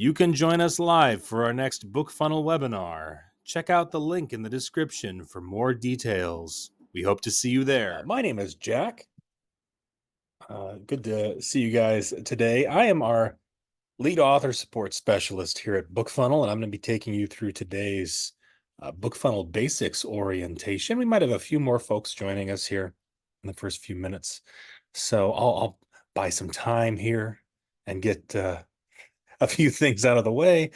You can join us live for our next BookFunnel webinar. Check out the link in the description for more details. We hope to see you there. My name is Jack. Good to see you guys today. I am our lead author support specialist here at BookFunnel, and I'm going to be taking you through today's BookFunnel basics orientation. We might have a few more folks joining us here in the first few minutes. So I'll buy some time here and get a few things out of the way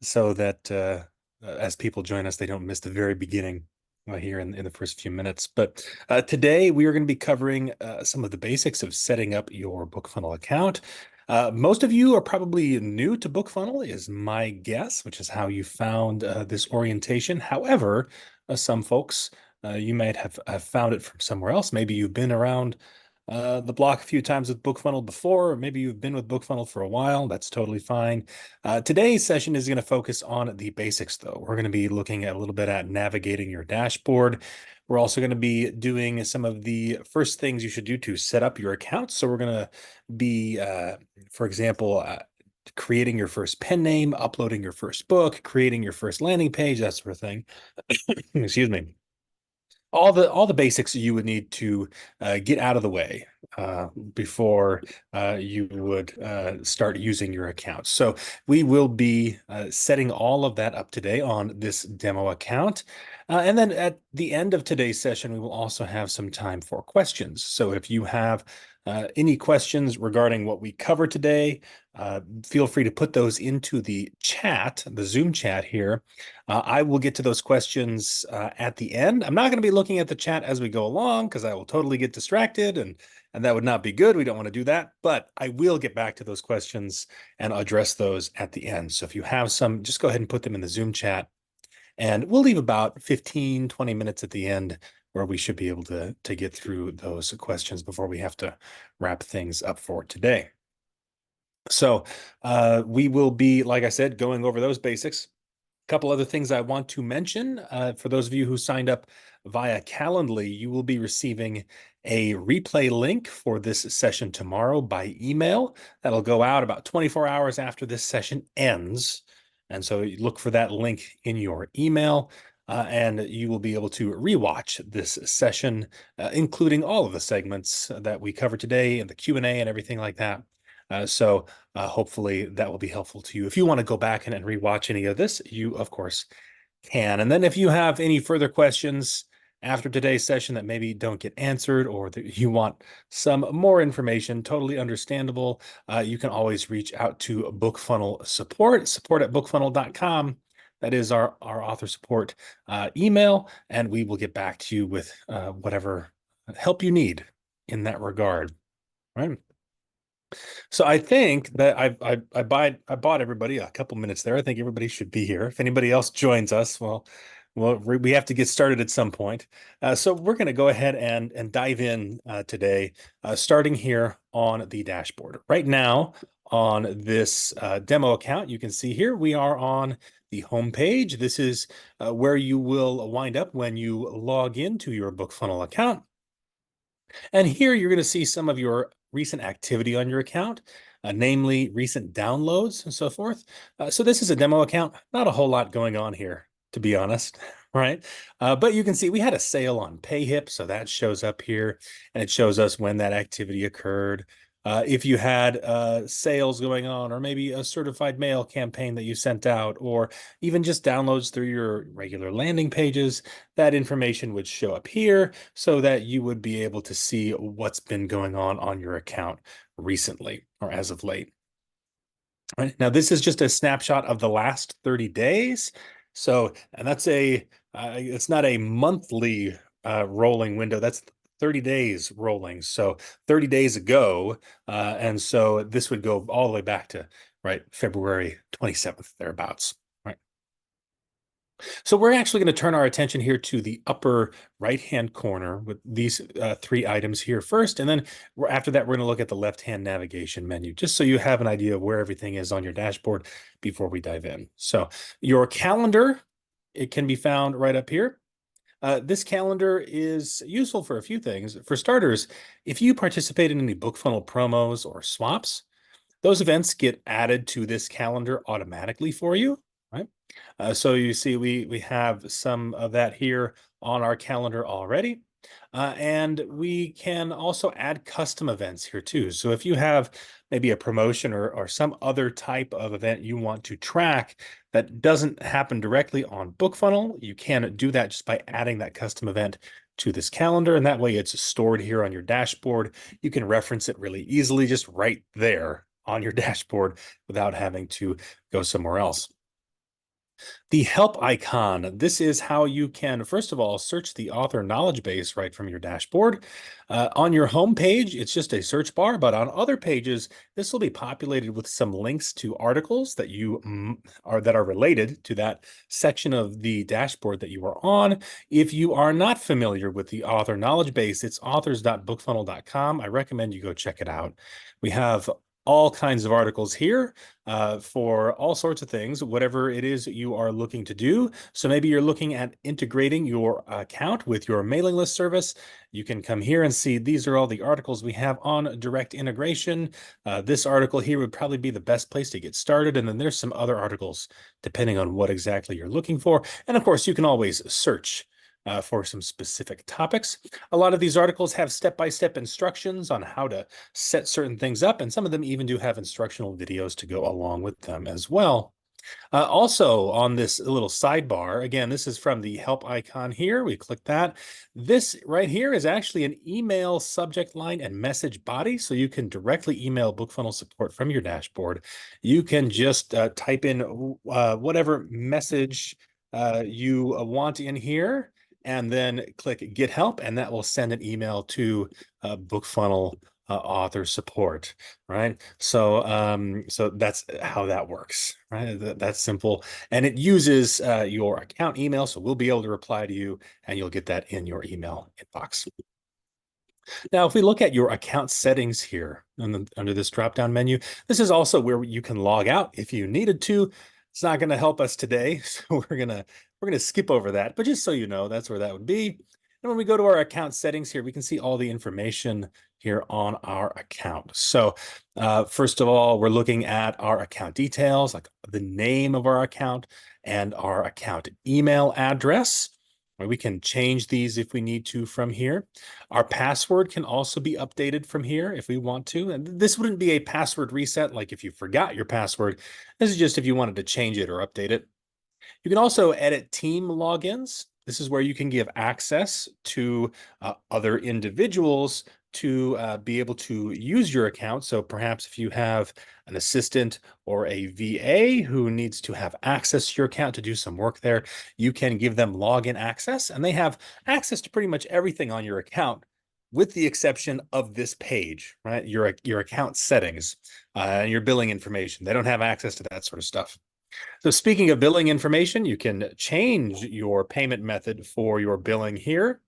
so that as people join us, they don't miss the very beginning here in the first few minutes. But today we are going to be covering some of the basics of setting up your BookFunnel account. Most of you are probably new to BookFunnel, is my guess, which is how you found this orientation. However, some folks, you might have found it from somewhere else. Maybe you've been around the block a few times with BookFunnel before, or maybe you've been with BookFunnel for a while. That's totally fine. Today's session is going to focus on the basics, though. We're going to be looking at a little bit at navigating your dashboard. We're also going to be doing some of the first things you should do to set up your account. So we're going to be, for example, creating your first pen name, uploading your first book, creating your first landing page, that sort of thing. Excuse me. All the basics you would need to get out of the way before you would start using your account. So we will be setting all of that up today on this demo account. And then at the end of today's session, we will also have some time for questions. So if you have any questions regarding what we covered today, feel free to put those into the chat, the Zoom chat here. I will get to those questions at the end. I'm not going to be looking at the chat as we go along because I will totally get distracted and that would not be good. We don't want to do that, but I will get back to those questions and address those at the end. So if you have some, just go ahead and put them in the Zoom chat. And we'll leave about 15, 20 minutes at the end where we should be able to get through those questions before we have to wrap things up for today. So we will be, like I said, going over those basics. A couple other things I want to mention. For those of you who signed up via Calendly, you will be receiving a replay link for this session tomorrow by email. That'll go out about 24 hours after this session ends. And so look for that link in your email. And you will be able to rewatch this session, including all of the segments that we covered today and the Q&A and everything like that. So hopefully that will be helpful to you. If you want to go back and rewatch any of this, you, of course, can. And then if you have any further questions after today's session that maybe don't get answered or that you want some more information, totally understandable, you can always reach out to BookFunnel support at bookfunnel.com. That is our author support email, and we will get back to you with whatever help you need in that regard. Right. So I think that I bought everybody a couple minutes there. I think everybody should be here. If anybody else joins us, well, we have to get started at some point. So we're going to go ahead and dive in today, starting here on the dashboard. Right now on this demo account, you can see here we are on the home page. This is where you will wind up when you log into your BookFunnel account. And here you're going to see some of your recent activity on your account, namely recent downloads and so forth. So this is a demo account, not a whole lot going on here, to be honest, right? But you can see we had a sale on PayHip, so that shows up here, and it shows us when that activity occurred. If you had sales going on, or maybe a certified mail campaign that you sent out, or even just downloads through your regular landing pages, that information would show up here so that you would be able to see what's been going on your account recently or as of late. All right. Now, this is just a snapshot of the last 30 days. So, and that's it's not a monthly rolling window. That's 30 days rolling. So 30 days ago. And so this would go all the way back to, right, February 27th, thereafter. Right. So we're actually going to turn our attention here to the upper right-hand corner with these three items here first. And then after that, we're going to look at the left-hand navigation menu, just so you have an idea of where everything is on your dashboard before we dive in. So your calendar, it can be found right up here. This calendar is useful for a few things. For starters, if you participate in any BookFunnel promos or swaps, those events get added to this calendar automatically for you, right? So you see we have some of that here on our calendar already. And we can also add custom events here too. So if you have maybe a promotion or some other type of event you want to track that doesn't happen directly on BookFunnel, you can do that just by adding that custom event to this calendar. And that way it's stored here on your dashboard. You can reference it really easily just right there on your dashboard without having to go somewhere else. The help icon, this is how you can, first of all, search the author knowledge base right from your dashboard. On your home page, it's just a search bar, but on other pages, this will be populated with some links to articles that are related to that section of the dashboard that you are on. If you are not familiar with the author knowledge base, it's authors.bookfunnel.com. I recommend you go check it out. We have all kinds of articles here for all sorts of things, whatever it is you are looking to do. So maybe you're looking at integrating your account with your mailing list service. You can come here and see these are all the articles we have on direct integration. This article here would probably be the best place to get started. And then there's some other articles depending on what exactly you're looking for. And of course, you can always search for some specific topics. A lot of these articles have step-by-step instructions on how to set certain things up, and some of them even do have instructional videos to go along with them as well. Also on this little sidebar, again, this is from the help icon here. We click that. This right here is actually an email subject line and message body. So you can directly email BookFunnel support from your dashboard. You can just type in whatever message you want in here and then click get help, and that will send an email to BookFunnel author support, right? So that's how that works, right? That's simple, and it uses your account email, so we'll be able to reply to you, and you'll get that in your email inbox. Now, if we look at your account settings here under this drop-down menu, this is also where you can log out if you needed to. It's not going to help us today, so we're gonna skip over that. But just so you know, that's where that would be. And when we go to our account settings here, we can see all the information here on our account. So first of all, we're looking at our account details, like the name of our account and our account email address. We can change these if we need to from here. Our password can also be updated from here if we want to. And this wouldn't be a password reset, like if you forgot your password. This is just if you wanted to change it or update it. You can also edit team logins. This is where you can give access to other individuals to be able to use your account. So perhaps if you have an assistant or a VA who needs to have access to your account to do some work there, you can give them login access, and they have access to pretty much everything on your account, with the exception of this page, right? Your account settings and your billing information. They don't have access to that sort of stuff. So speaking of billing information, you can change your payment method for your billing here,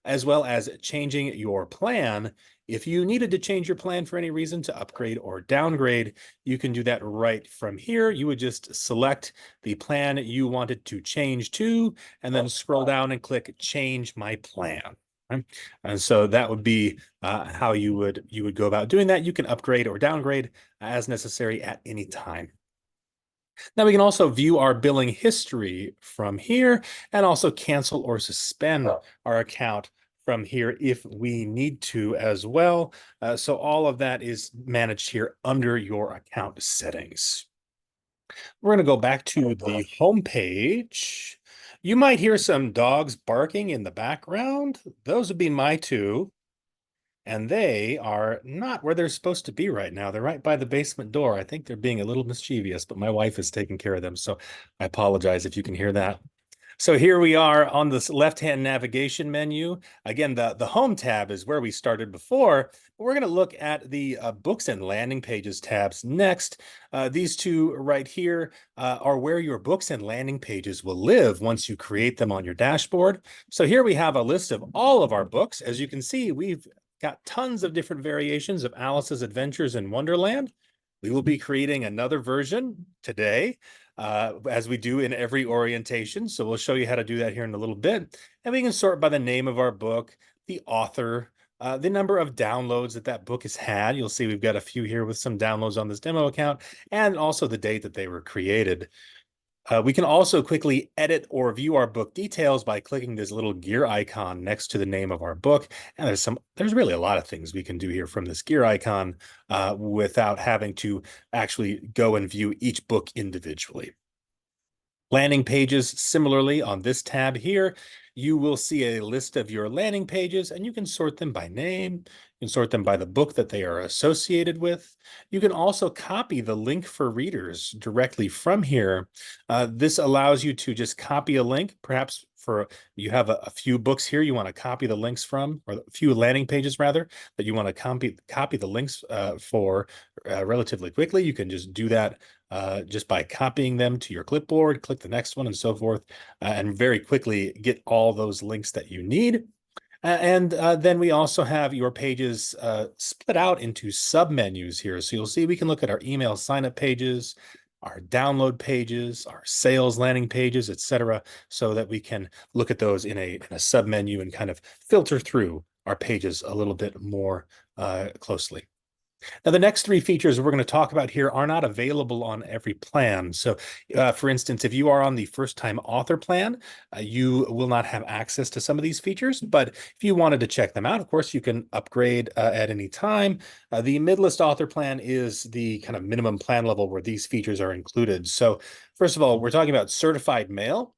as well as changing your plan. If you needed to change your plan for any reason to upgrade or downgrade, you can do that right from here. You would just select the plan you wanted to change to, and then scroll down and click Change My Plan. And so that would be how you would go about doing that. You can upgrade or downgrade as necessary at any time. Now we can also view our billing history from here and also cancel or suspend our account from here if we need to as well. So all of that is managed here under your account settings. We're going to go back to the home page. You might hear some dogs barking in the background. Those would be my two. And they are not where they're supposed to be right now. They're right by the basement door. I think they're being a little mischievous, but my wife is taking care of them. So I apologize if you can hear that. So here we are on this left-hand navigation menu. Again, the home tab is where we started before. We're going to look at the books and landing pages tabs next. These two right here are where your books and landing pages will live once you create them on your dashboard. So here we have a list of all of our books. As you can see, we've got tons of different variations of Alice's Adventures in Wonderland. We will be creating another version today, as we do in every orientation. So we'll show you how to do that here in a little bit. And we can sort by the name of our book, the author, the number of downloads that book has had. You'll see we've got a few here with some downloads on this demo account, and also the date that they were created. We can also quickly edit or view our book details by clicking this little gear icon next to the name of our book. And there's really a lot of things we can do here from this gear icon without having to actually go and view each book individually. Landing pages, similarly, on this tab here, you will see a list of your landing pages, and you can sort them by name. You can sort them by the book that they are associated with. You can also copy the link for readers directly from here. This allows you to just copy a link, perhaps for you have a few books here you want to copy the links from, or a few landing pages rather, that you want to copy the links for relatively quickly. You can just do that just by copying them to your clipboard, click the next one and so forth, and very quickly get all those links that you need. And then we also have your pages split out into submenus here. So you'll see we can look at our email sign-up pages, our download pages, our sales landing pages, etc., so that we can look at those in a submenu and kind of filter through our pages a little bit more closely. Now, the next three features we're going to talk about here are not available on every plan. So, for instance, if you are on the first-time author plan, you will not have access to some of these features. But if you wanted to check them out, of course, you can upgrade at any time. The mid-list author plan is the kind of minimum plan level where these features are included. So, first of all, we're talking about certified mail.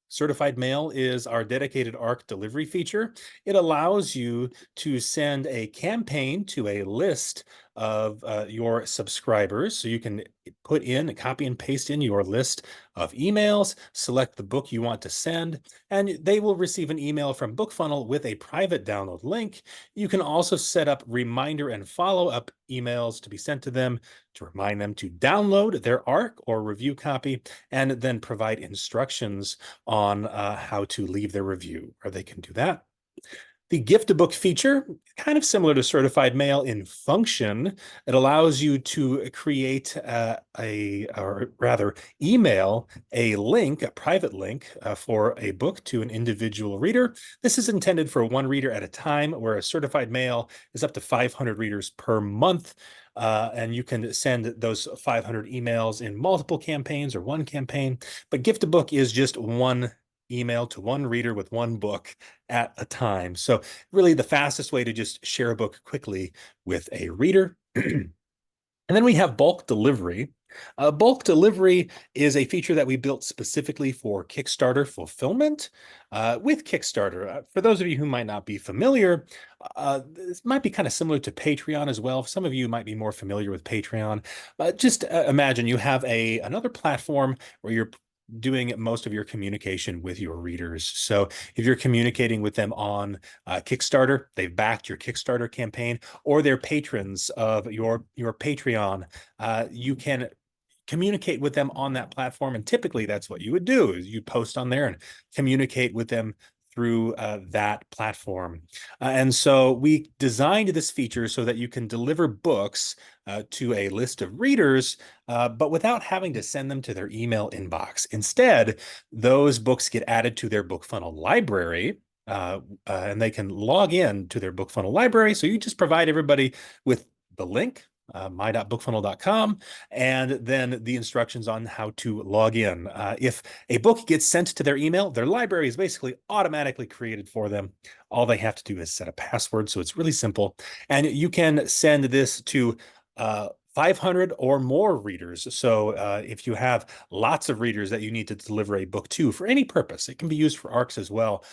Certified mail is our dedicated ARC delivery feature. It allows you to send a campaign to a list of your subscribers. So you can put in, copy and paste in your list of emails, select the book you want to send, and they will receive an email from BookFunnel with a private download link. You can also set up reminder and follow-up emails to be sent to them to remind them to download their ARC or review copy, and then provide instructions on how to leave their review, or they can do that. The gift a book feature, kind of similar to certified mail in function. It allows you to create or rather email a link, a private link for a book to an individual reader. This is intended for one reader at a time, where a certified mail is up to 500 readers per month. And you can send those 500 emails in multiple campaigns or one campaign. But gift a book is just one email to one reader with one book at a time. So really the fastest way to just share a book quickly with a reader. And then we have bulk delivery. Bulk delivery is a feature that we built specifically for Kickstarter fulfillment. With Kickstarter, for those of you who might not be familiar, this might be kind of similar to Patreon as well. Some of you might be more familiar with Patreon. Just imagine you have another platform where you're doing most of your communication with your readers. So if you're communicating with them on Kickstarter, they've backed your Kickstarter campaign, or they're patrons of your Patreon, you can communicate with them on that platform. And typically that's what you would do, is you post on there and communicate with them through that platform. And so we designed this feature so that you can deliver books to a list of readers, but without having to send them to their email inbox. Instead, those books get added to their BookFunnel library, and they can log in to their BookFunnel library. So you just provide everybody with the link, my.bookfunnel.com, and then the instructions on how to log in. If a book gets sent to their email, their library is basically automatically created for them. All they have to do is set a password, so it's really simple. And you can send this to 500 or more readers. So if you have lots of readers that you need to deliver a book to for any purpose, it can be used for ARCs as well.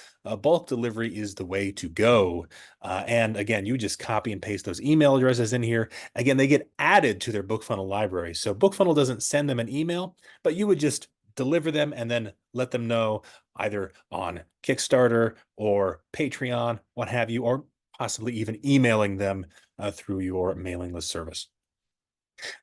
Bulk delivery is the way to go. And again, you just copy and paste those email addresses in here. Again, they get added to their BookFunnel library. So BookFunnel doesn't send them an email, but you would just deliver them and then let them know either on Kickstarter or Patreon, what have you, or possibly even emailing them through your mailing list service.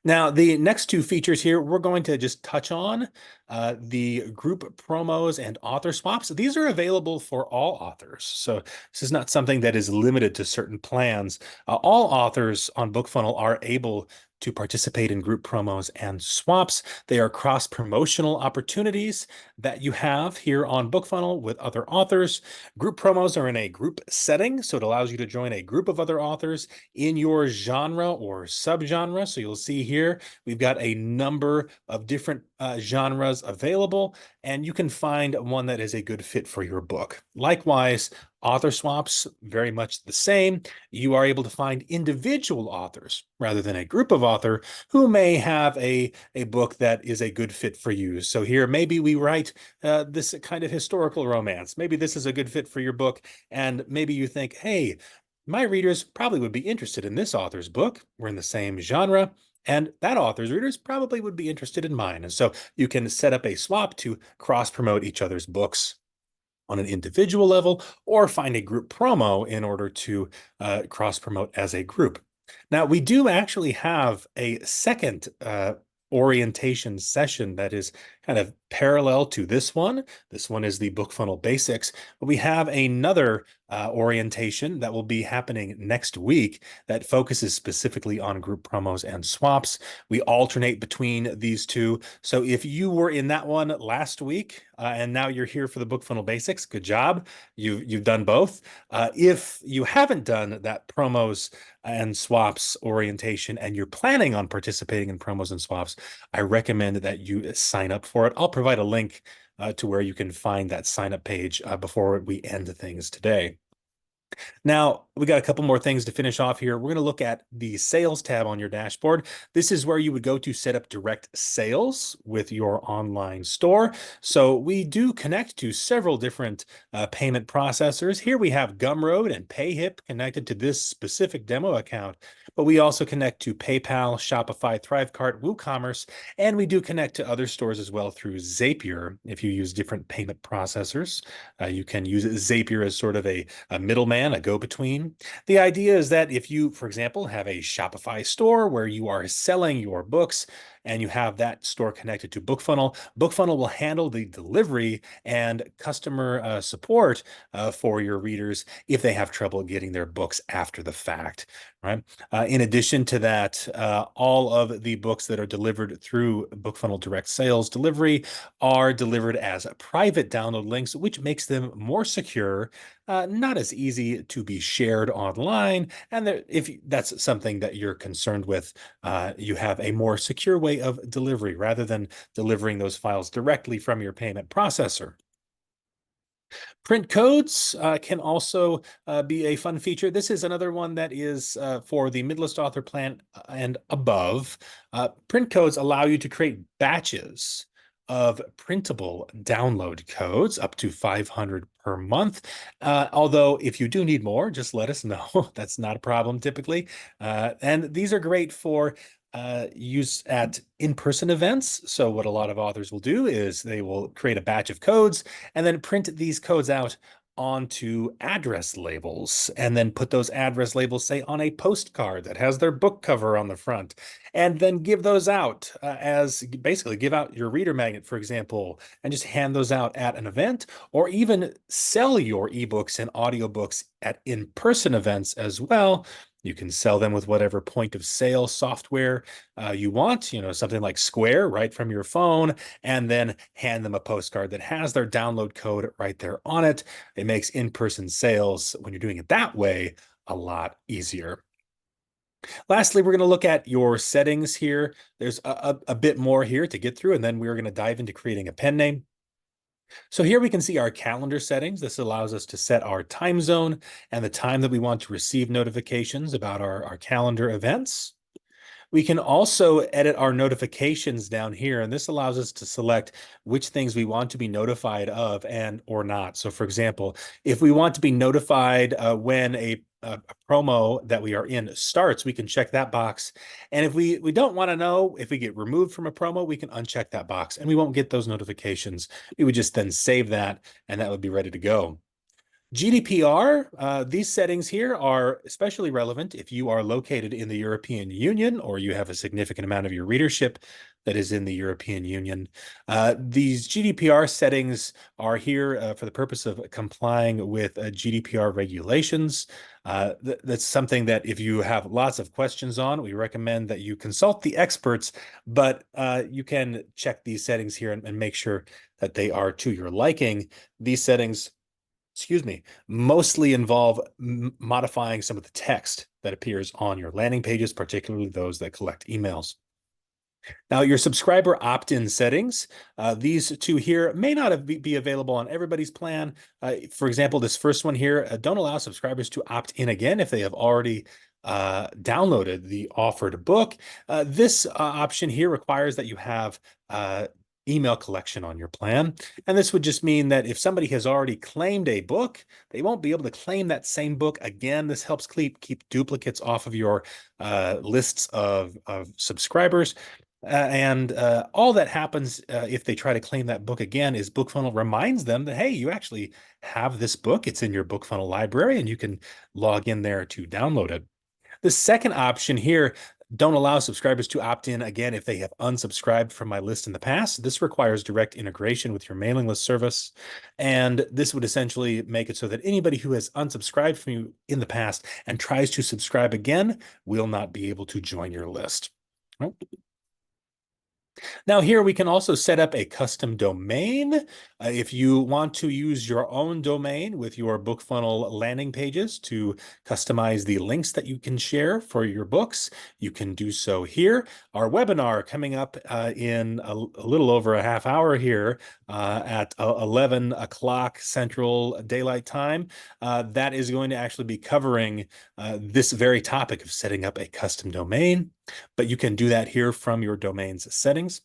Now, the next two features here, we're going to just touch on the group promos and author swaps. These are available for all authors. So this is not something that is limited to certain plans. All authors on BookFunnel are able to participate in group promos and swaps. They are cross-promotional opportunities that you have here on BookFunnel with other authors. Group promos are in a group setting, so it allows you to join a group of other authors in your genre or subgenre. So you'll see here, we've got a number of different genres available, and you can find one that is a good fit for your book. Likewise, author swaps, very much the same. You are able to find individual authors rather than a group of author who may have a book that is a good fit for you. So here, maybe we write this kind of historical romance. Maybe this is a good fit for your book. And maybe you think, hey, my readers probably would be interested in this author's book. We're in the same genre. And that author's readers probably would be interested in mine. And so you can set up a swap to cross-promote each other's books on an individual level, or find a group promo in order to cross-promote as a group. Now, we do actually have a second orientation session that is kind of parallel to this one. This one is the BookFunnel Basics, but we have another orientation that will be happening next week that focuses specifically on group promos and swaps. We alternate between these two. So if you were in that one last week and now you're here for the BookFunnel Basics, good job. You've done both. If you haven't done that promos and swaps orientation and you're planning on participating in promos and swaps, I recommend that you sign up for it. I'll provide a link to where you can find that sign up page before we end things today. Now, we got a couple more things to finish off here. We're going to look at the sales tab on your dashboard. This is where you would go to set up direct sales with your online store. So we do connect to several different payment processors. Here we have Gumroad and PayHip connected to this specific demo account, but we also connect to PayPal, Shopify, Thrivecart, WooCommerce, and we do connect to other stores as well through Zapier. If you use different payment processors, you can use Zapier as sort of a middleman, a go-between. The idea is that if you, for example, have a Shopify store where you are selling your books and you have that store connected to BookFunnel, BookFunnel will handle the delivery and customer support for your readers if they have trouble getting their books after the fact, right? In addition to that, all of the books that are delivered through BookFunnel Direct Sales Delivery are delivered as private download links, which makes them more secure, not as easy to be shared online. And if that's something that you're concerned with, you have a more secure way of delivery rather than delivering those files directly from your payment processor. Print codes can also be a fun feature. This is another one that is for the mid-list author plan and above. Print codes allow you to create batches of printable download codes up to 500 per month. Although if you do need more, just let us know. That's not a problem typically. And these are great for use at in-person events. So what a lot of authors will do is they will create a batch of codes and then print these codes out onto address labels and then put those address labels, say, on a postcard that has their book cover on the front, and then give those out as basically give out your reader magnet, for example, and just hand those out at an event, or even sell your ebooks and audiobooks at in-person events as well. You can sell them with whatever point of sale software you want, something like Square right from your phone, and then hand them a postcard that has their download code right there on it. It makes in-person sales, when you're doing it that way, a lot easier. Lastly, we're going to look at your settings here. There's a bit more here to get through, and then we're going to dive into creating a pen name. So here we can see our calendar settings. This allows us to set our time zone and the time that we want to receive notifications about our calendar events. We can also edit our notifications down here, and this allows us to select which things we want to be notified of and or not. So for example, if we want to be notified when a promo that we are in starts, we can check that box. And if we don't want to know if we get removed from a promo, we can uncheck that box and we won't get those notifications. We would just then save that and that would be ready to go. GDPR, these settings here are especially relevant if you are located in the European Union or you have a significant amount of your readership that is in the European Union. These GDPR settings are here for the purpose of complying with GDPR regulations. That's something that if you have lots of questions on, we recommend that you consult the experts, but you can check these settings here and make sure that they are to your liking. These settings, excuse me, mostly involve modifying some of the text that appears on your landing pages, particularly those that collect emails. Now, your subscriber opt-in settings, these two here may not be available on everybody's plan. For example, this first one here, don't allow subscribers to opt in again if they have already downloaded the offered book. This option here requires that you have email collection on your plan. And this would just mean that if somebody has already claimed a book, they won't be able to claim that same book again. This helps keep duplicates off of your lists of subscribers. And all that happens if they try to claim that book again is BookFunnel reminds them that, hey, you actually have this book. It's in your BookFunnel library, and you can log in there to download it. The second option here, don't allow subscribers to opt in again if they have unsubscribed from my list in the past. This requires direct integration with your mailing list service. And this would essentially make it so that anybody who has unsubscribed from you in the past and tries to subscribe again will not be able to join your list. Right? Now here we can also set up a custom domain. If you want to use your own domain with your BookFunnel landing pages to customize the links that you can share for your books, you can do so here. Our webinar coming up in a little over a half hour here at 11 o'clock Central Daylight Time. That is going to actually be covering this very topic of setting up a custom domain, but you can do that here from your domain's settings.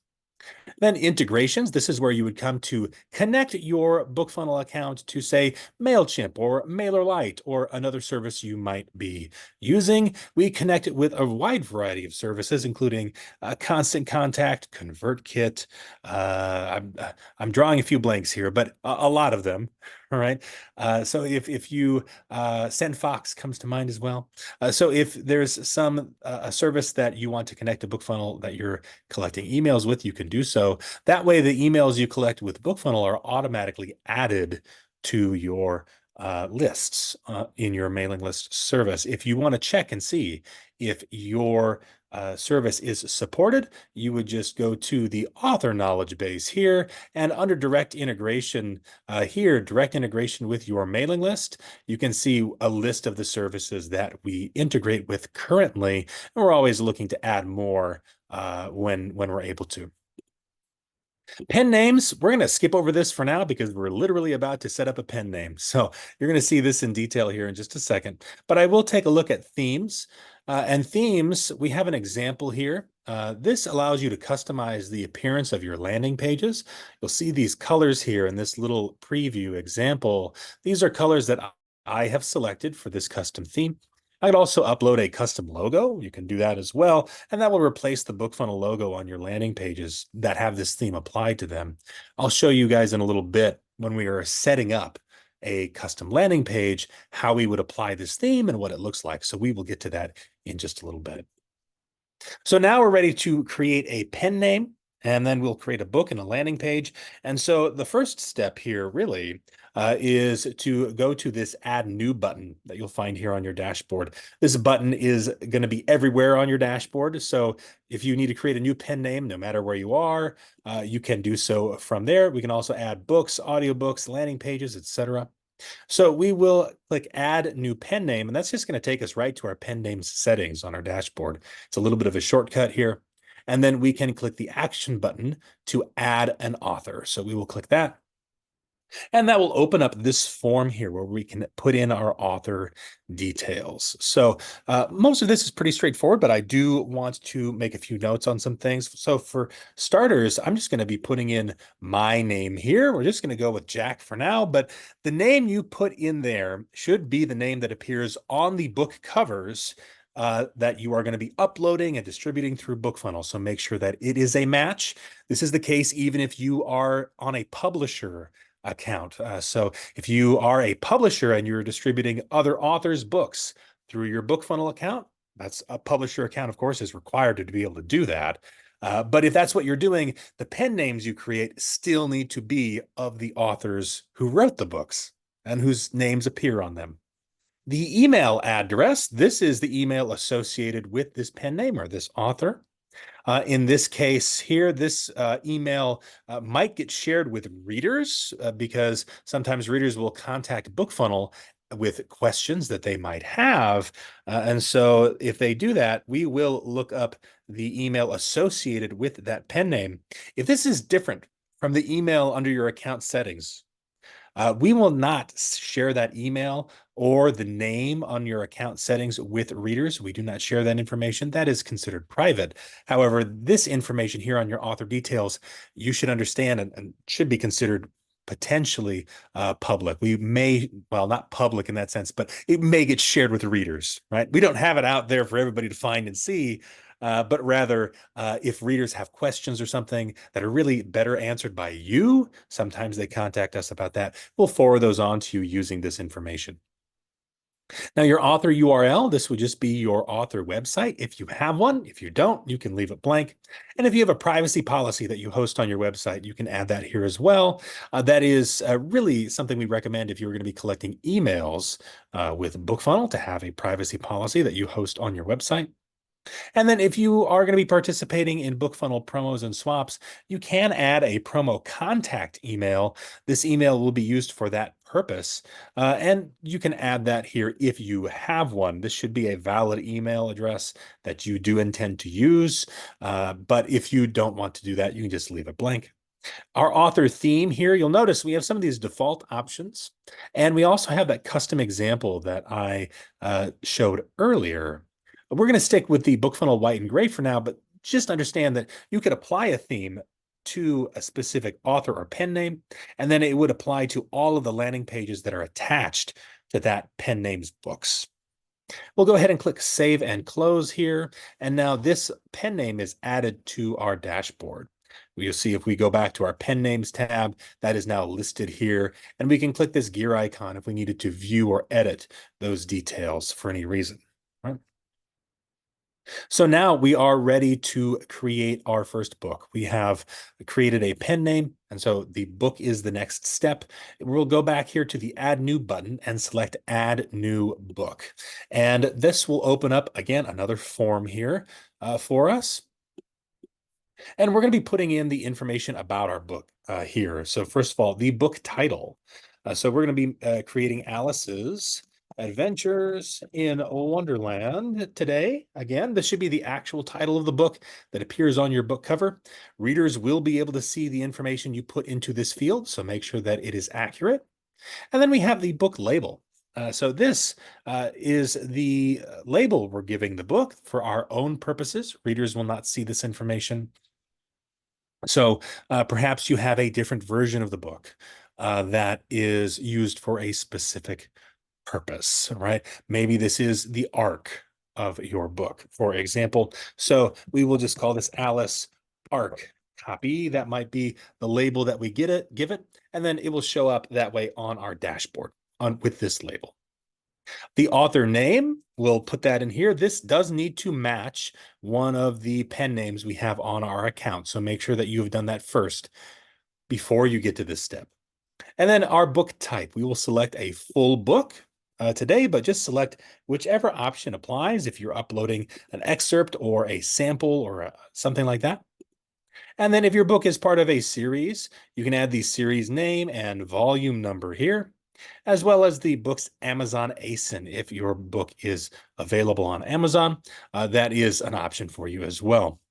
Then integrations, this is where you would come to connect your BookFunnel account to, say, MailChimp or MailerLite or another service you might be using. We connect it with a wide variety of services, including Constant Contact, ConvertKit. I'm drawing a few blanks here, but a lot of them. All right. So if you SendFox comes to mind as well. So if there's some a service that you want to connect to BookFunnel that you're collecting emails with, you can do so. That way, the emails you collect with BookFunnel are automatically added to your lists in your mailing list service. If you want to check and see if your service is supported, you would just go to the author knowledge base here, and under direct integration here, direct integration with your mailing list, you can see a list of the services that we integrate with currently, and we're always looking to add more when we're able to. Pen names, we're going to skip over this for now because we're literally about to set up a pen name. So you're going to see this in detail here in just a second. But I will take a look at themes. And themes, we have an example here. This allows you to customize the appearance of your landing pages. You'll see these colors here in this little preview example. These are colors that I have selected for this custom theme. I could also upload a custom logo. You can do that as well. And that will replace the BookFunnel logo on your landing pages that have this theme applied to them. I'll show you guys in a little bit when we are setting up a custom landing page, how we would apply this theme and what it looks like. So we will get to that in just a little bit. So now we're ready to create a pen name, and then we'll create a book and a landing page. And so the first step here really is to go to this Add New button that you'll find here on your dashboard. This button is going to be everywhere on your dashboard. So if you need to create a new pen name, no matter where you are, you can do so from there. We can also add books, audiobooks, landing pages, etc. So we will click Add New Pen Name, and that's just going to take us right to our pen names settings on our dashboard. It's a little bit of a shortcut here. And then we can click the Action button to add an author. So we will click that. And that will open up this form here where we can put in our author details. So most of this is pretty straightforward, but I do want to make a few notes on some things. So for starters, I'm just going to be putting in my name here. We're just going to go with Jack for now, but the name you put in there should be the name that appears on the book covers that you are going to be uploading and distributing through BookFunnel. So make sure that it is a match. This is the case even if you are on a publisher account. So if you are a publisher and you're distributing other authors' books through your BookFunnel account, that's a publisher account, of course, is required to be able to do that. But if that's what you're doing, the pen names you create still need to be of the authors who wrote the books and whose names appear on them. The email address, this is the email associated with this pen name or this author. In this case here, this email might get shared with readers because sometimes readers will contact BookFunnel with questions that they might have. And so if they do that, we will look up the email associated with that pen name. If this is different from the email under your account settings, we will not share that email or the name on your account settings with readers. We do not share that information. That is considered private. However, this information here on your author details, you should understand and should be considered potentially public. We may, well, not public in that sense, but it may get shared with readers, right? We don't have it out there for everybody to find and see. But rather, if readers have questions or something that are really better answered by you, sometimes they contact us about that. We'll forward those on to you using this information. Now, your author URL, this would just be your author website if you have one. If you don't, you can leave it blank. And if you have a privacy policy that you host on your website, you can add that here as well. That is really something we recommend if you're going to be collecting emails with BookFunnel, to have a privacy policy that you host on your website. And then if you are going to be participating in BookFunnel promos and swaps, you can add a promo contact email. This email will be used for that purpose. And you can add that here if you have one. This should be a valid email address that you do intend to use. But if you don't want to do that, you can just leave it blank. Our author theme here, you'll notice we have some of these default options, and we also have that custom example that I showed earlier. We're going to stick with the BookFunnel white and gray for now, but just understand that you could apply a theme to a specific author or pen name, and then it would apply to all of the landing pages that are attached to that pen name's books. We'll go ahead and click Save and Close here, and now this pen name is added to our dashboard. You'll see if we go back to our pen names tab, that is now listed here, and we can click this gear icon if we needed to view or edit those details for any reason. Right? So now we are ready to create our first book. We have created a pen name, and so the book is the next step. We'll go back here to the Add New button and select Add New Book. And this will open up, again, another form here for us. And we're going to be putting in the information about our book here. So first of all, the book title. So we're going to be creating Alice's Adventures in Wonderland today. Again, this should be the actual title of the book that appears on your book cover. Readers will be able to see the information you put into this field, so make sure that it is accurate. And then we have the book label. So this is the label we're giving the book for our own purposes. Readers will not see this information. So perhaps you have a different version of the book that is used for a specific purpose, right? Maybe this is the arc of your book, for example. So we will just call this Alice Arc Copy. That might be the label that we give it, and then it will show up that way on our dashboard with this label. The author name, we'll put that in here. This does need to match one of the pen names we have on our account. So make sure that you have done that first before you get to this step. And then our book type, we will select a full book today, but just select whichever option applies if you're uploading an excerpt or a sample or something like that. And then if your book is part of a series, you can add the series name and volume number here, as well as the book's Amazon ASIN. If your book is available on Amazon, that is an option for you as well.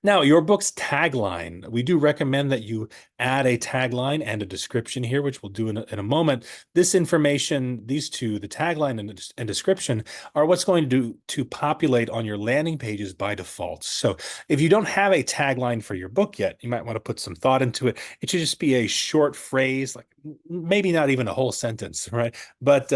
Now, your book's tagline. We do recommend that you add a tagline and a description here, which we'll do in a moment. This information, these two, the tagline and description, are what's going to populate on your landing pages by default. So if you don't have a tagline for your book yet, you might want to put some thought into it. It should just be a short phrase, like maybe not even a whole sentence, right? But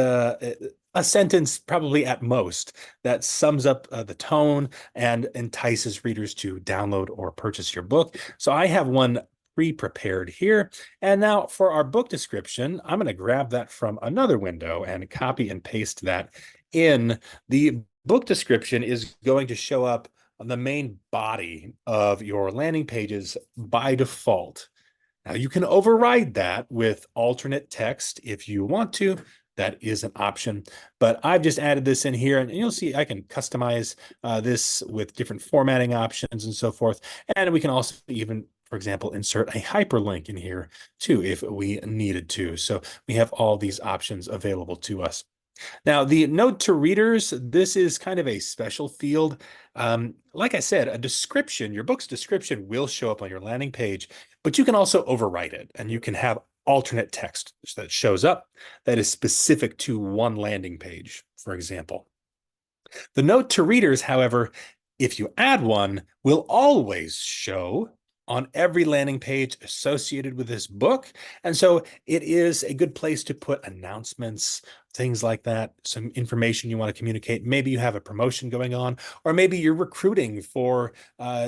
a sentence probably at most that sums up the tone and entices readers to download or purchase your book. So I have one pre-prepared here. And now for our book description, I'm going to grab that from another window and copy and paste that in. The book description is going to show up on the main body of your landing pages by default. Now you can override that with alternate text if you want to. That is an option, but I've just added this in here, and you'll see I can customize this with different formatting options and so forth. And we can also even, for example, insert a hyperlink in here too if we needed to. So we have all these options available to us. Now, the note to readers, this is kind of a special field. Like I said, a description, your book's description will show up on your landing page, but you can also overwrite it and you can have alternate text that shows up that is specific to one landing page, for example. The note to readers, however, if you add one, will always show on every landing page associated with this book. And so it is a good place to put announcements, things like that, some information you want to communicate. Maybe you have a promotion going on, or maybe you're recruiting for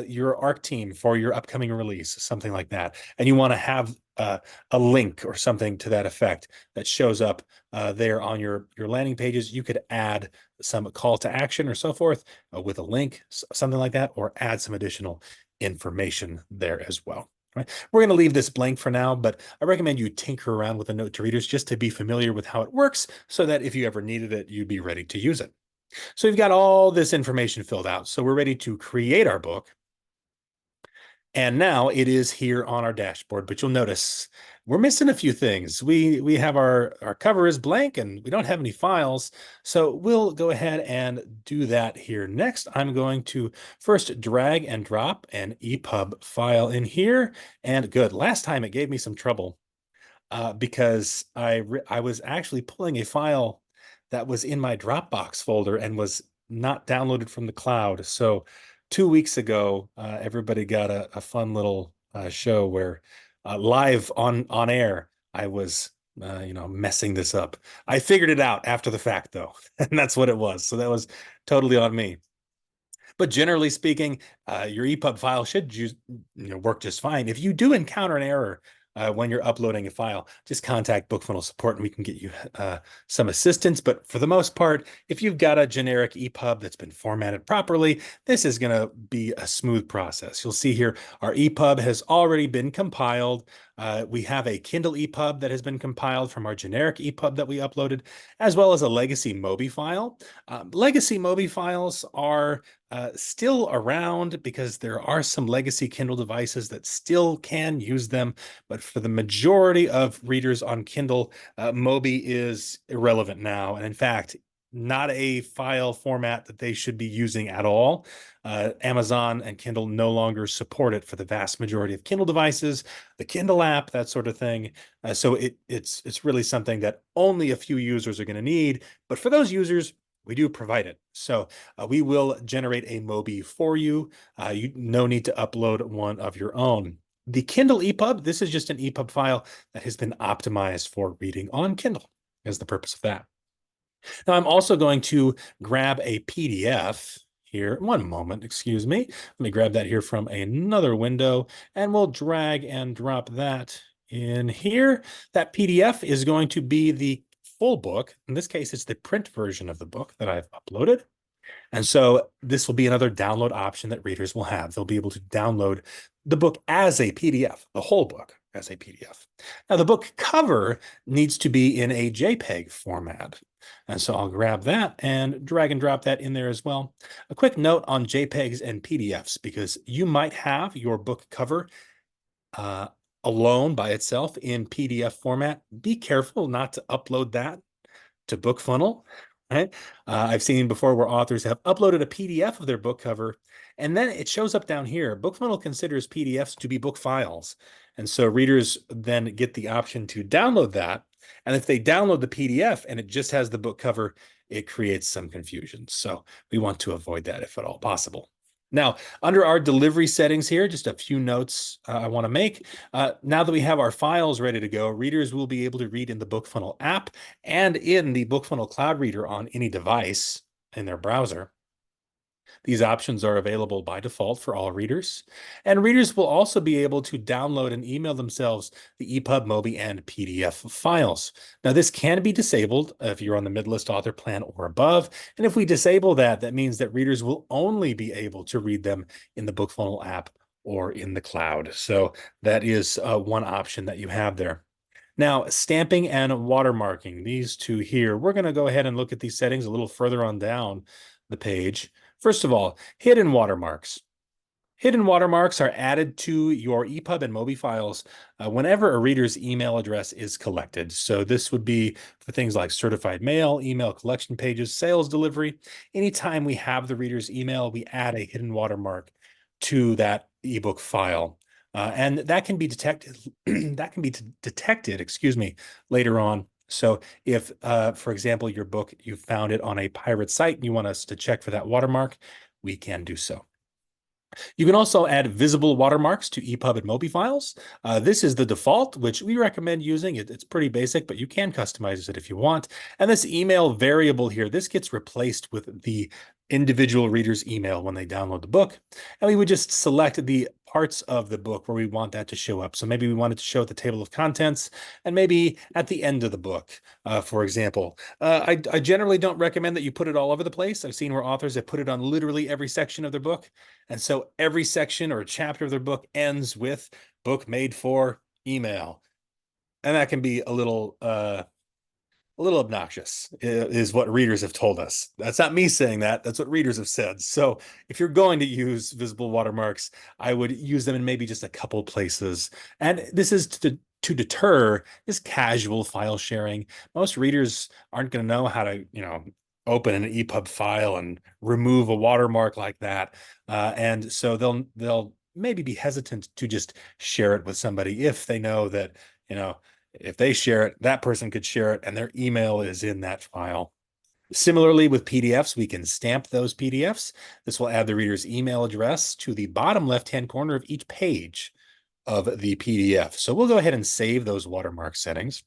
your ARC team for your upcoming release, something like that. And you want to have a link or something to that effect that shows up there on your landing pages. You could add some call to action or so forth with a link, something like that, or add some additional information there as well. Right? We're going to leave this blank for now, but I recommend you tinker around with the note to readers just to be familiar with how it works so that if you ever needed it, you'd be ready to use it. So we've got all this information filled out. So we're ready to create our book. And now it is here on our dashboard, but you'll notice we're missing a few things. We have our cover is blank and we don't have any files. So we'll go ahead and do that here next. I'm going to first drag and drop an EPUB file in here. And good, last time it gave me some trouble because I was actually pulling a file that was in my Dropbox folder and was not downloaded from the cloud. So 2 weeks ago, everybody got a fun little show where live on air, I was messing this up. I figured it out after the fact though, and that's what it was. So that was totally on me. But generally speaking, your EPUB file should work just fine. If you do encounter an error when you're uploading a file, just contact BookFunnel support and we can get you some assistance. But for the most part, if you've got a generic EPUB that's been formatted properly, this is going to be a smooth process. You'll see here our EPUB has already been compiled. We have a Kindle EPUB that has been compiled from our generic EPUB that we uploaded, as well as a legacy Mobi file. Legacy Mobi files are still around because there are some legacy Kindle devices that still can use them. But for the majority of readers on Kindle, Mobi is irrelevant now. And in fact, not a file format that they should be using at all. Amazon and Kindle no longer support it for the vast majority of Kindle devices, the Kindle app, that sort of thing. So it's really something that only a few users are going to need. But for those users, we do provide it. So we will generate a Mobi for you. No need to upload one of your own. The Kindle EPUB, this is just an EPUB file that has been optimized for reading on Kindle, is the purpose of that. Now I'm also going to grab a PDF here. One moment, excuse me. Let me grab that here from another window and we'll drag and drop that in here. That PDF is going to be the full book. In this case, it's the print version of the book that I've uploaded. And so this will be another download option that readers will have. They'll be able to download the book as a PDF, the whole book as a PDF. Now the book cover needs to be in a JPEG format. And so I'll grab that and drag and drop that in there as well. A quick note on JPEGs and PDFs, because you might have your book cover alone by itself in PDF format. Be careful not to upload that to BookFunnel. Right? I've seen before where authors have uploaded a PDF of their book cover, and then it shows up down here. BookFunnel considers PDFs to be book files. And so readers then get the option to download that. And if they download the PDF and it just has the book cover, it creates some confusion. So we want to avoid that if at all possible. Now, under our delivery settings here, just a few notes I want to make. Now that we have our files ready to go, readers will be able to read in the BookFunnel app and in the BookFunnel Cloud Reader on any device in their browser. These options are available by default for all readers, and readers will also be able to download and email themselves the EPUB, MOBI, and PDF files. Now, this can be disabled if you're on the mid-list author plan or above, and if we disable that, that means that readers will only be able to read them in the BookFunnel app or in the cloud. So that is one option that you have there. Now, stamping and watermarking, these two here, we're going to go ahead and look at these settings a little further on down the page. First of all, hidden watermarks. Hidden watermarks are added to your EPUB and MOBI files whenever a reader's email address is collected. So this would be for things like certified mail, email collection pages, sales delivery. Anytime we have the reader's email, we add a hidden watermark to that ebook file. And that can be detected, excuse me, later on. So if, for example, your book, you found it on a pirate site and you want us to check for that watermark, we can do so. You can also add visible watermarks to EPUB and MOBI files. This is the default, which we recommend using. It's pretty basic, but you can customize it if you want. And this email variable here, this gets replaced with the individual reader's email when they download the book. And we would just select the parts of the book where we want that to show up. So maybe we want it to show at the table of contents and maybe at the end of the book, for example. I generally don't recommend that you put it all over the place. I've seen where authors have put it on literally every section of their book. And so every section or chapter of their book ends with book made for email. And that can be a little obnoxious, is what readers have told us. That's not me saying that. That's what readers have said. So if you're going to use visible watermarks, I would use them in maybe just a couple places. And this is to deter this casual file sharing. Most readers aren't going to know how to, open an EPUB file and remove a watermark like that. And so they'll maybe be hesitant to just share it with somebody if they know that, if they share it, that person could share it and their email is in that file. Similarly, with PDFs, we can stamp those PDFs. This will add the reader's email address to the bottom left-hand corner of each page of the PDF. So we'll go ahead and save those watermark settings.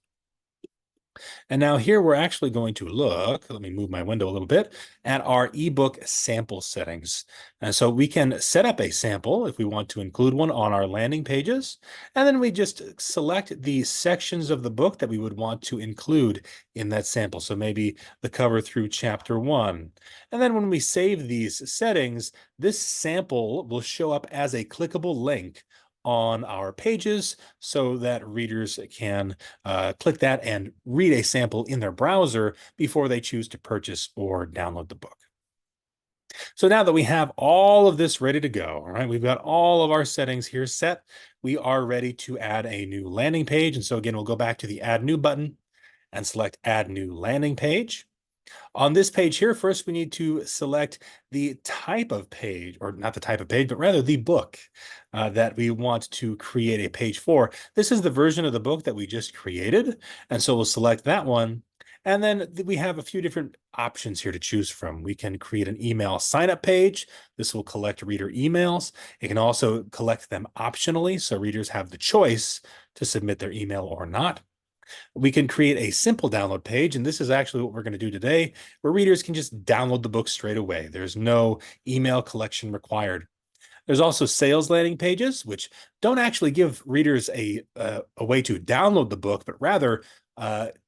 And now here we're actually going to look, let me move my window a little bit, at our ebook sample settings. And so we can set up a sample if we want to include one on our landing pages. And then we just select the sections of the book that we would want to include in that sample. So maybe the cover through chapter 1. And then when we save these settings, this sample will show up as a clickable link on our pages so that readers can click that and read a sample in their browser before they choose to purchase or download the book. So now that we have all of this ready to go, all right, we've got all of our settings here set, we are ready to add a new landing page. And so again, we'll go back to the Add New button and select Add New Landing Page. On this page here, first we need to select the type of page, or not the type of page, but rather the book that we want to create a page for. This is the version of the book that we just created, and so we'll select that one. And then we have a few different options here to choose from. We can create an email sign-up page. This will collect reader emails. It can also collect them optionally, so readers have the choice to submit their email or not. We can create a simple download page, and this is actually what we're going to do today, where readers can just download the book straight away. There's no email collection required. There's also sales landing pages, which don't actually give readers a way to download the book, but rather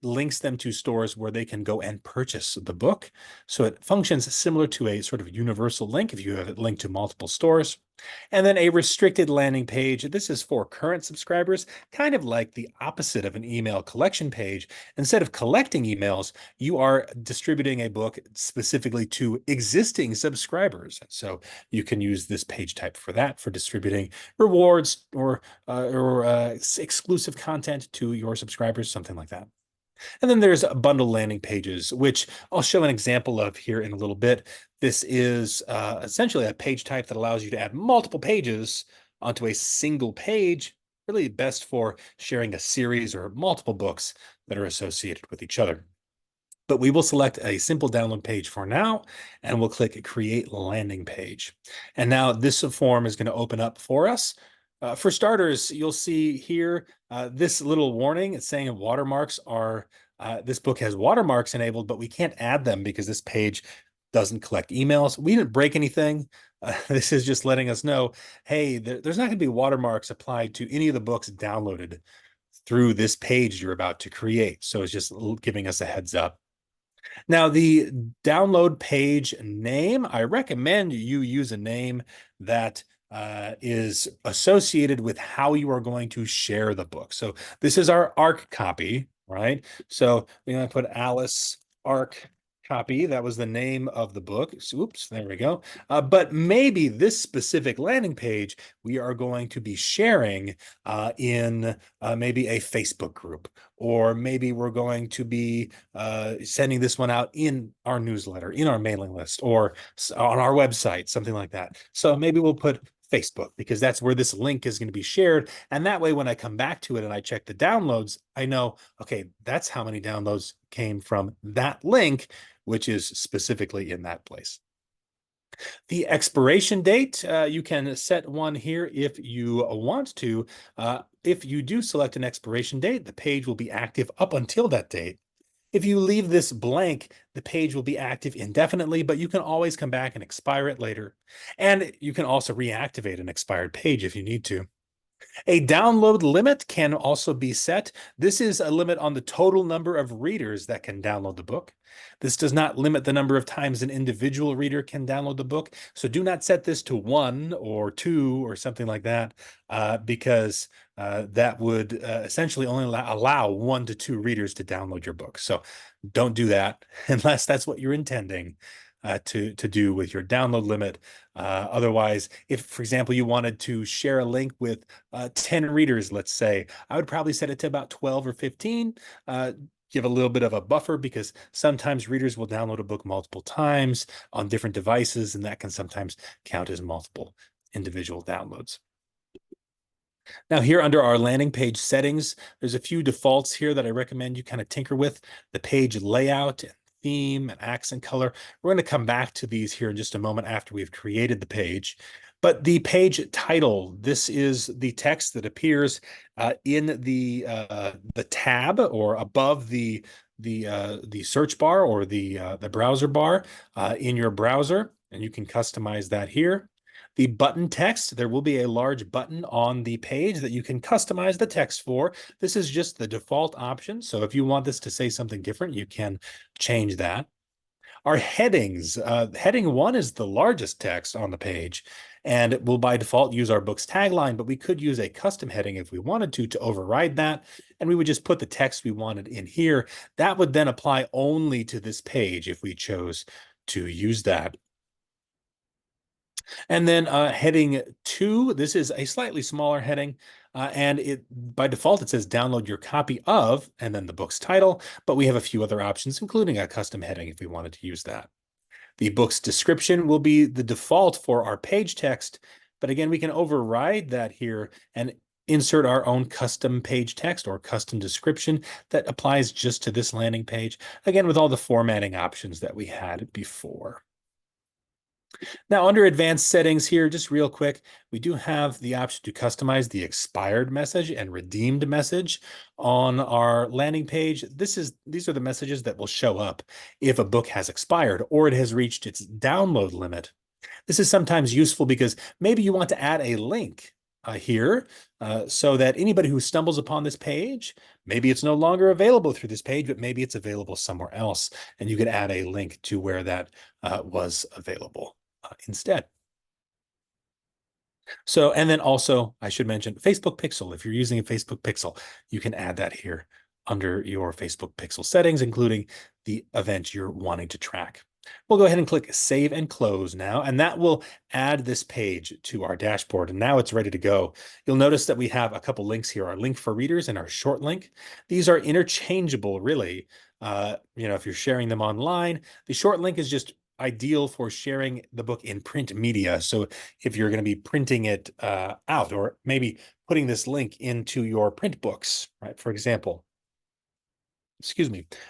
links them to stores where they can go and purchase the book. So it functions similar to a sort of universal link if you have it linked to multiple stores. And then a restricted landing page. This is for current subscribers, kind of like the opposite of an email collection page. Instead of collecting emails, you are distributing a book specifically to existing subscribers. So you can use this page type for that, for distributing rewards or exclusive content to your subscribers, something like that. And then there's bundle landing pages, which I'll show an example of here in a little bit. This is essentially a page type that allows you to add multiple pages onto a single page, really best for sharing a series or multiple books that are associated with each other. But we will select a simple download page for now, and we'll click Create Landing Page. And now this form is going to open up for us. For starters, you'll see here this little warning. It's saying watermarks are, this book has watermarks enabled, but we can't add them because this page doesn't collect emails. We didn't break anything. This is just letting us know, hey, there's not going to be watermarks applied to any of the books downloaded through this page you're about to create. So it's just giving us a heads up. Now, the download page name, I recommend you use a name that is associated with how you are going to share the book. So this is our ARC copy, right? So we're going to put Alice ARC copy. That was the name of the book. Oops, there we go. But maybe this specific landing page we are going to be sharing in maybe a Facebook group, or maybe we're going to be sending this one out in our newsletter, in our mailing list, or on our website, something like that. So maybe we'll put Facebook, because that's where this link is going to be shared. And that way, when I come back to it and I check the downloads, I know, okay, that's how many downloads came from that link, which is specifically in that place. The expiration date, you can set one here if you want to. If you do select an expiration date, the page will be active up until that date. If you leave this blank, the page will be active indefinitely, but you can always come back and expire it later. And you can also reactivate an expired page if you need to. A download limit can also be set. This is a limit on the total number of readers that can download the book. This does not limit the number of times an individual reader can download the book. So do not set this to 1 or 2 or something like that, because that would essentially only allow 1 to 2 readers to download your book. So don't do that unless that's what you're intending to do with your download limit. Otherwise, if, for example, you wanted to share a link with 10 readers, let's say, I would probably set it to about 12 or 15. Give a little bit of a buffer, because sometimes readers will download a book multiple times on different devices, and that can sometimes count as multiple individual downloads. Now, here under our landing page settings, there's a few defaults here that I recommend you kind of tinker with. The page layout and theme and accent color. We're going to come back to these here in just a moment after we've created the page. But the page title, this is the text that appears in the tab or above the search bar or the browser bar in your browser, and you can customize that here. The button text, there will be a large button on the page that you can customize the text for. This is just the default option. So if you want this to say something different, you can change that. Our headings, heading 1 is the largest text on the page, and it will by default use our book's tagline, but we could use a custom heading if we wanted to override that, and we would just put the text we wanted in here. That would then apply only to this page if we chose to use that. And then heading 2, this is a slightly smaller heading, and it by default it says download your copy of, and then the book's title, but we have a few other options, including a custom heading if we wanted to use that. The book's description will be the default for our page text, but again, we can override that here and insert our own custom page text or custom description that applies just to this landing page, again, with all the formatting options that we had before. Now, under advanced settings here, just real quick, we do have the option to customize the expired message and redeemed message on our landing page. These are the messages that will show up if a book has expired or it has reached its download limit. This is sometimes useful because maybe you want to add a link here so that anybody who stumbles upon this page, maybe it's no longer available through this page, but maybe it's available somewhere else, and you could add a link to where that was available instead. So, and then also I should mention Facebook Pixel. If you're using a Facebook Pixel, you can add that here under your Facebook Pixel settings, including the event you're wanting to track. We'll go ahead and click Save and Close now, and that will add this page to our dashboard. And now it's ready to go. You'll notice that we have a couple links here, our link for readers and our short link. These are interchangeable, really. If you're sharing them online, the short link is just ideal for sharing the book in print media. So if you're going to be printing it out, or maybe putting this link into your print books, right? For example,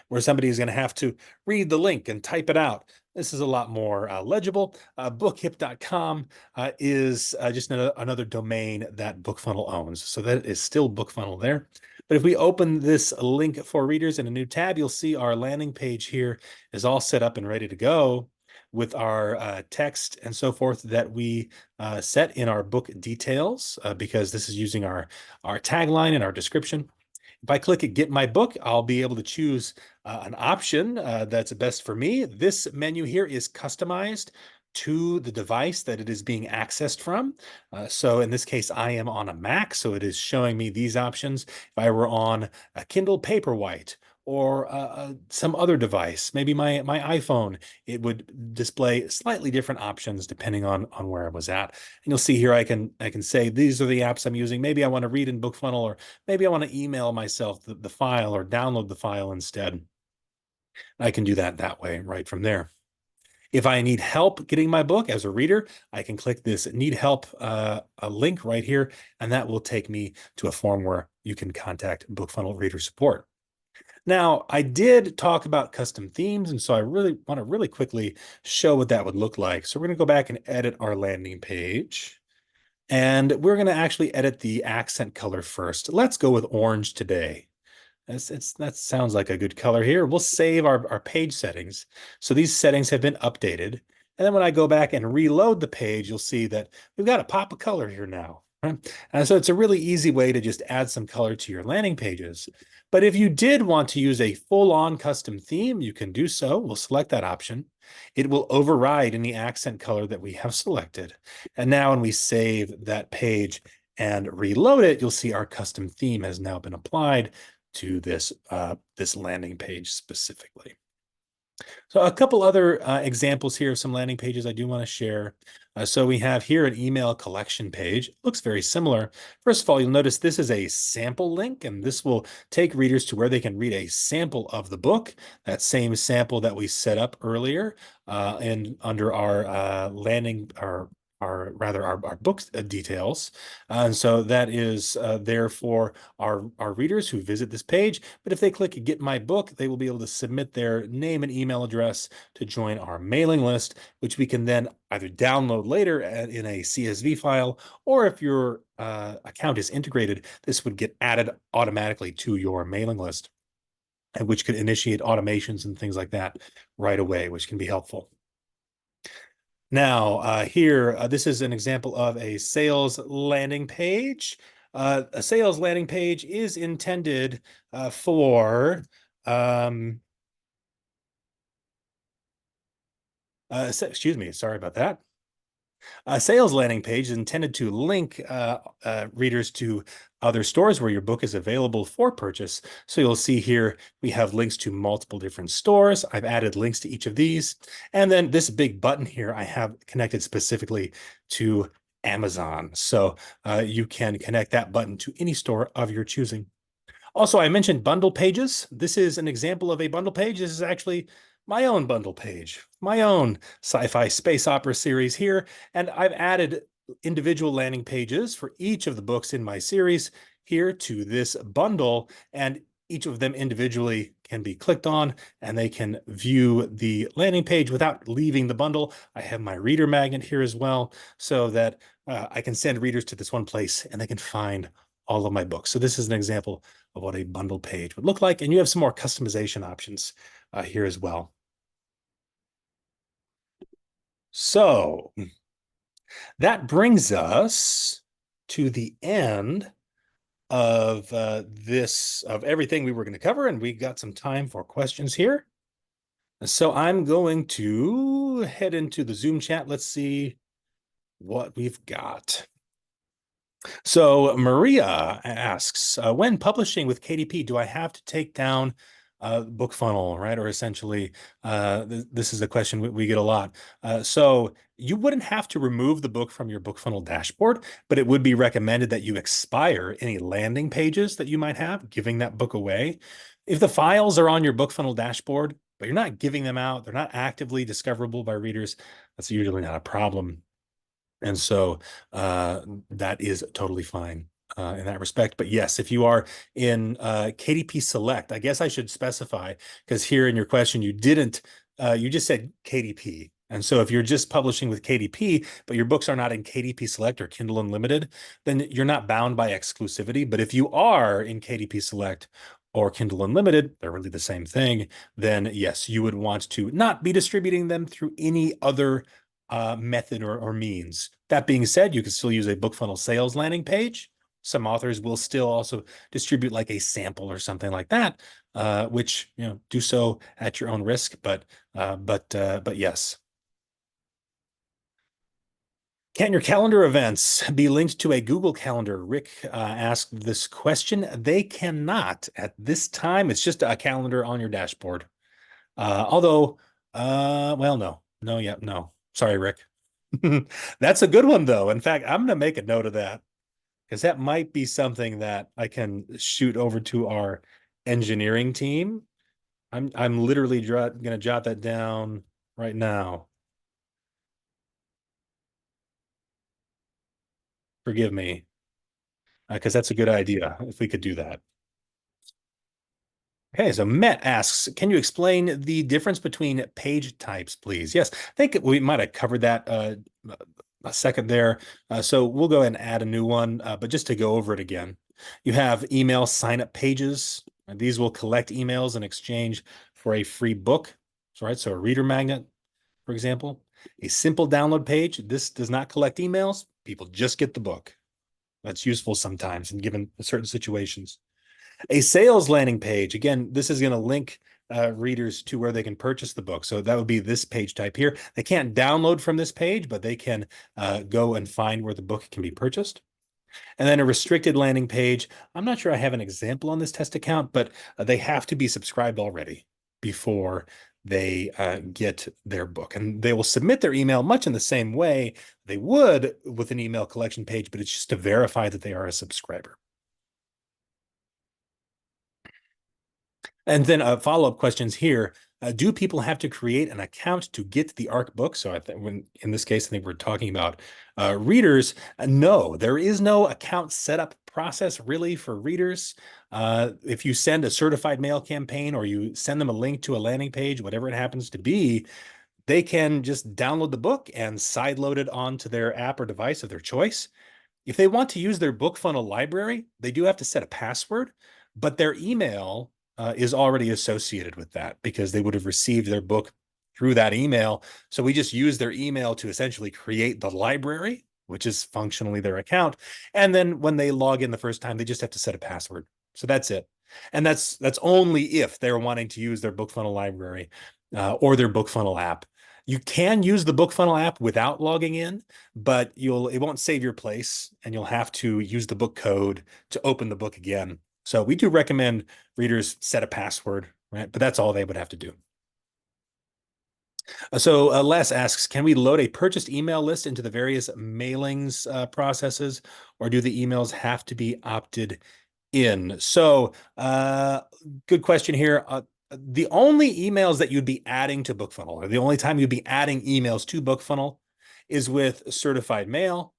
where somebody is going to have to read the link and type it out. This is a lot more legible. Bookhip.com is just another domain that BookFunnel owns. So that is still BookFunnel there. But if we open this link for readers in a new tab, you'll see our landing page here is all set up and ready to go. with our text and so forth that we set in our book details, because this is using our tagline and our description. If I click Get My Book, I'll be able to choose an option that's best for me. This menu here is customized to the device that it is being accessed from. So in this case, I am on a Mac, so it is showing me these options. If I were on a Kindle Paperwhite or some other device, maybe my iPhone, it would display slightly different options depending on where I was at. And you'll see here I can say these are the apps I'm using. Maybe I want to read in BookFunnel, or maybe I want to email myself the file or download the file instead. I can do that way right from there. If I need help getting my book as a reader, I can click this Need Help a link right here, and that will take me to a form where you can contact BookFunnel Reader Support. Now, I did talk about custom themes, and so I really want to really quickly show what that would look like. So we're going to go back and edit our landing page. And we're going to actually edit the accent color first. Let's go with orange today. That sounds like a good color here. We'll save our page settings. So these settings have been updated. And then when I go back and reload the page, you'll see that we've got a pop of color here now. Right? And so it's a really easy way to just add some color to your landing pages. But if you did want to use a full-on custom theme, you can do so. We'll select that option. It will override any accent color that we have selected. And now when we save that page and reload it, you'll see our custom theme has now been applied to this landing page specifically. So a couple other examples here of some landing pages I do want to share. So we have here an email collection page. It looks very similar. First of all, you'll notice this is a sample link, and this will take readers to where they can read a sample of the book, that same sample that we set up earlier and under our landing, our book details. And so that is there for our readers who visit this page. But if they click Get My Book, they will be able to submit their name and email address to join our mailing list, which we can then either download later in a CSV file, or if your account is integrated, this would get added automatically to your mailing list, and which could initiate automations and things like that right away, which can be helpful. Now, here, this is an example of a sales landing page. A sales landing page is intended for excuse me, sorry about that. A sales landing page is intended to link readers to other stores where your book is available for purchase. So you'll see here we have links to multiple different stores. I've added links to each of these. And then this big button here I have connected specifically to Amazon. So you can connect that button to any store of your choosing. Also, I mentioned bundle pages. This is an example of a bundle page. This is actually my own bundle page, my own sci-fi space opera series here. And I've added individual landing pages for each of the books in my series here to this bundle. And each of them individually can be clicked on, and they can view the landing page without leaving the bundle. I have my reader magnet here as well, so that I can send readers to this one place and they can find all of my books. So this is an example of what a bundle page would look like. And you have some more customization options here as well. So that brings us to the end of of everything we were going to cover, and we got some time for questions here. So I'm going to head into the Zoom chat. Let's see what we've got. So Maria asks, when publishing with KDP, do I have to take down BookFunnel, right? Or essentially, this is a question we get a lot. So you wouldn't have to remove the book from your BookFunnel dashboard, but it would be recommended that you expire any landing pages that you might have giving that book away. If the files are on your BookFunnel dashboard, but you're not giving them out, they're not actively discoverable by readers, that's usually not a problem. And so that is totally fine in that respect. But yes, if you are in KDP Select, I guess I should specify, because here in your question, you didn't, you just said KDP. And so if you're just publishing with KDP, but your books are not in KDP Select or Kindle Unlimited, then you're not bound by exclusivity. But if you are in KDP Select or Kindle Unlimited, they're really the same thing, then yes, you would want to not be distributing them through any other method or means. That being said, you can still use a BookFunnel sales landing page. Some authors will still also distribute like a sample or something like that, which do so at your own risk. But yes. Can your calendar events be linked to a Google Calendar? Rick asked this question. They cannot at this time. It's just a calendar on your dashboard. Although, well, no. Sorry, Rick. That's a good one, though. In fact, I'm going to make a note of that because that might be something that I can shoot over to our engineering team. I'm literally going to jot that down right now. Forgive me, because that's a good idea if we could do that. Okay, so Met asks, can you explain the difference between page types, please? Yes, I think we might have covered that a second there. So we'll go ahead and add a new one, but just to go over it again. You have email sign-up pages. And these will collect emails in exchange for a free book. So a reader magnet, for example. A simple download page. This does not collect emails. People just get the book. That's useful sometimes in given certain situations. A sales landing page. Again, this is going to link readers to where they can purchase the book. So that would be this page type here. They can't download from this page, but they can go and find where the book can be purchased. And then a restricted landing page. I'm not sure I have an example on this test account, but they have to be subscribed already before they get their book. And they will submit their email much in the same way they would with an email collection page, but it's just to verify that they are a subscriber. And then follow-up questions here. Do people have to create an account to get the ARC book? So I think in this case, I think we're talking about readers. No, there is no account setup process really for readers. If you send a certified mail campaign or you send them a link to a landing page, whatever it happens to be, they can just download the book and sideload it onto their app or device of their choice. If they want to use their BookFunnel library, they do have to set a password, but their email is already associated with that because they would have received their book through that email. So we just use their email to essentially create the library, which is functionally their account. And then when they log in the first time, they just have to set a password. So that's it. And that's only if they're wanting to use their BookFunnel library or their BookFunnel app. You can use the BookFunnel app without logging in, but it won't save your place, and you'll have to use the book code to open the book again. So we do recommend readers set a password, right? But that's all they would have to do. So Les asks, can we load a purchased email list into the various mailings processes, or do the emails have to be opted in? So good question here. The only emails that you'd be adding to BookFunnel, or the only time you'd be adding emails to BookFunnel, is with certified mail,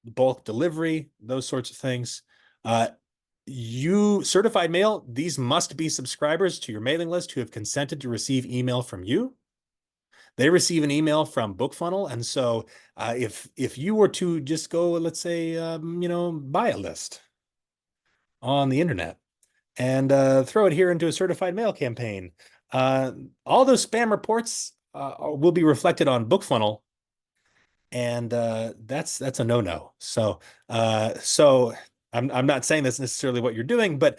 bulk delivery, those sorts of things. Certified mail, these must be subscribers to your mailing list who have consented to receive email from you. They receive an email from BookFunnel, and so if you were to just go, let's say, buy a list on the internet and throw it here into a certified mail campaign, all those spam reports will be reflected on BookFunnel, and that's a no-no. So I'm not saying that's necessarily what you're doing, but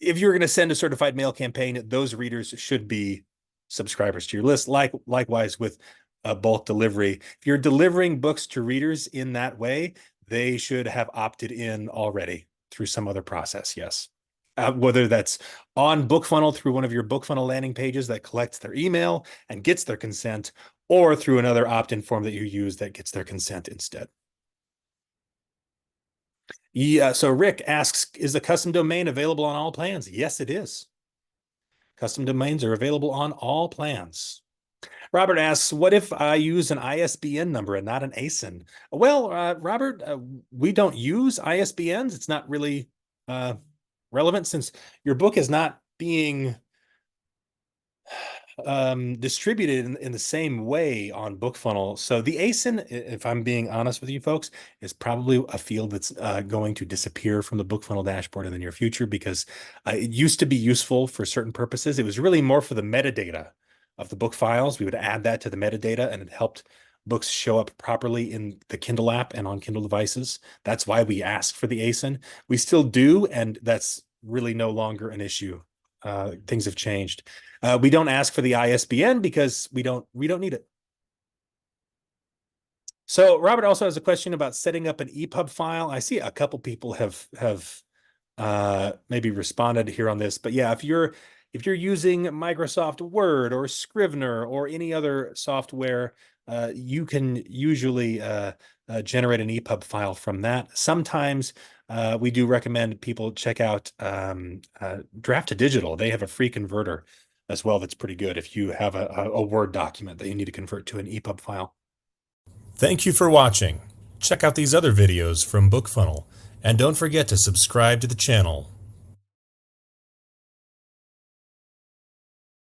if you're going to send a certified mail campaign, those readers should be subscribers to your list. Likewise with bulk delivery, if you're delivering books to readers in that way, they should have opted in already through some other process. Yes. Whether that's on BookFunnel through one of your BookFunnel landing pages that collects their email and gets their consent, or through another opt-in form that you use that gets their consent instead. Yeah, so Rick asks, is the custom domain available on all plans? Yes, it is. Custom domains are available on all plans. Robert asks, what if I use an ISBN number and not an ASIN? Well, Robert, we don't use ISBNs. It's not really relevant since your book is not being distributed in the same way on BookFunnel. So the ASIN, if I'm being honest with you folks, is probably a field that's going to disappear from the BookFunnel dashboard in the near future because it used to be useful for certain purposes. It was really more for the metadata of the book files. We would add that to the metadata, and it helped books show up properly in the Kindle app and on Kindle devices. That's why we ask for the ASIN. We still do, and that's really no longer an issue. Things have changed. We don't ask for the ISBN because we don't need it. So Robert also has a question about setting up an EPUB file. I see a couple people have maybe responded here on this, but yeah, if you're using Microsoft Word or Scrivener or any other software, you can usually generate an EPUB file from that. Sometimes we do recommend people check out Draft to Digital. They have a free converter as well that's pretty good if you have a Word document that you need to convert to an EPUB file. Thank you for watching. Check out these other videos from BookFunnel, and don't forget to subscribe to the channel.